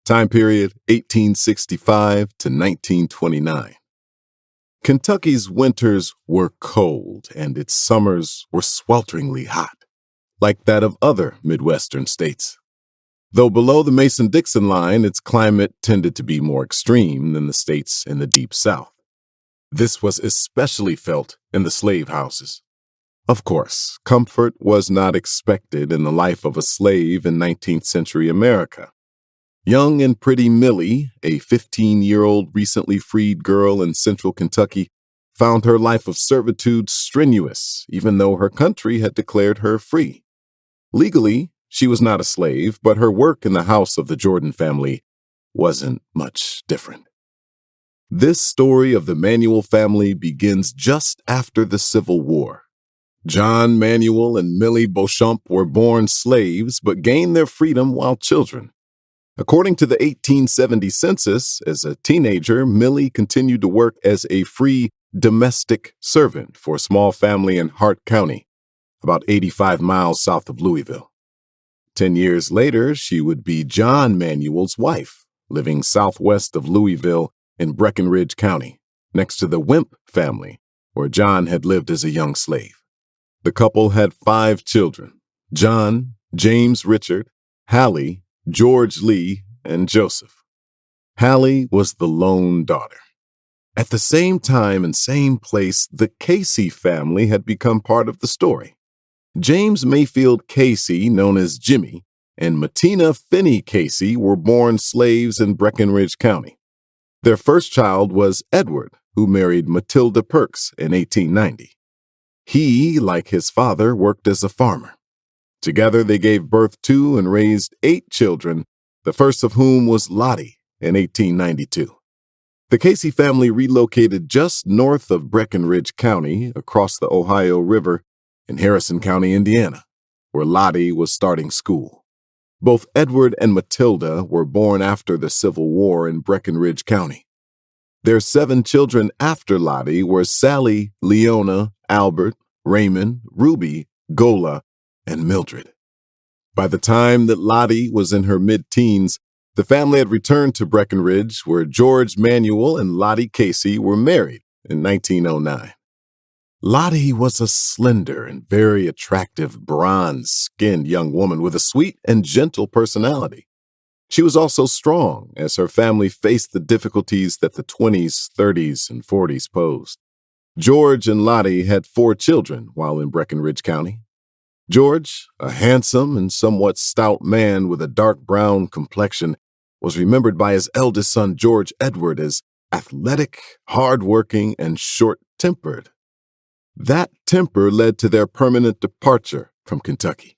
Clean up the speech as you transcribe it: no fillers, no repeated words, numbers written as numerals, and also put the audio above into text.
Time period 1865 to 1929. Kentucky's winters were cold and its summers were swelteringly hot, like that of other Midwestern states. Though below the Mason-Dixon line, its climate tended to be more extreme than the states in the Deep South. This was especially felt in the slave houses. Of course, comfort was not expected in the life of a slave in 19th century America. Young and pretty Millie, a 15-year-old recently freed girl in central Kentucky, found her life of servitude strenuous, even though her country had declared her free. Legally, she was not a slave, but her work in the house of the Jordan family wasn't much different. This story of the Manuel family begins just after the Civil War. John Manuel and Millie Beauchamp were born slaves, but gained their freedom while children. According to the 1870 census, as a teenager, Millie continued to work as a free domestic servant for a small family in Hart County, about 85 miles south of Louisville. 10 years later, she would be John Manuel's wife, living southwest of Louisville in Breckinridge County, next to the Wimp family, where John had lived as a young slave. The couple had 5 children: John, James Richard, Hallie, George Lee, and Joseph. Hallie was the lone daughter. At the same time and same place, the Casey family had become part of the story. James Mayfield Casey, known as Jimmy, and Matina Finney Casey were born slaves in Breckinridge County. Their first child was Edward, who married Matilda Perks in 1890. He, like his father, worked as a farmer. Together, they gave birth to and raised 8 children, the first of whom was Lottie in 1892. The Casey family relocated just north of Breckinridge County, across the Ohio River, in Harrison County, Indiana, where Lottie was starting school. Both Edward and Matilda were born after the Civil War in Breckinridge County. Their 7 children after Lottie were Sally, Leona, Albert, Raymond, Ruby, Gola, and Mildred. By the time that Lottie was in her mid-teens, the family had returned to Breckinridge, where George Manuel and Lottie Casey were married in 1909. Lottie was a slender and very attractive bronze-skinned young woman with a sweet and gentle personality. She was also strong, as her family faced the difficulties that the 20s, 30s, and 40s posed. George and Lottie had 4 children while in Breckinridge County. George, a handsome and somewhat stout man with a dark brown complexion, was remembered by his eldest son, George Edward, as athletic, hardworking, and short-tempered. That temper led to their permanent departure from Kentucky.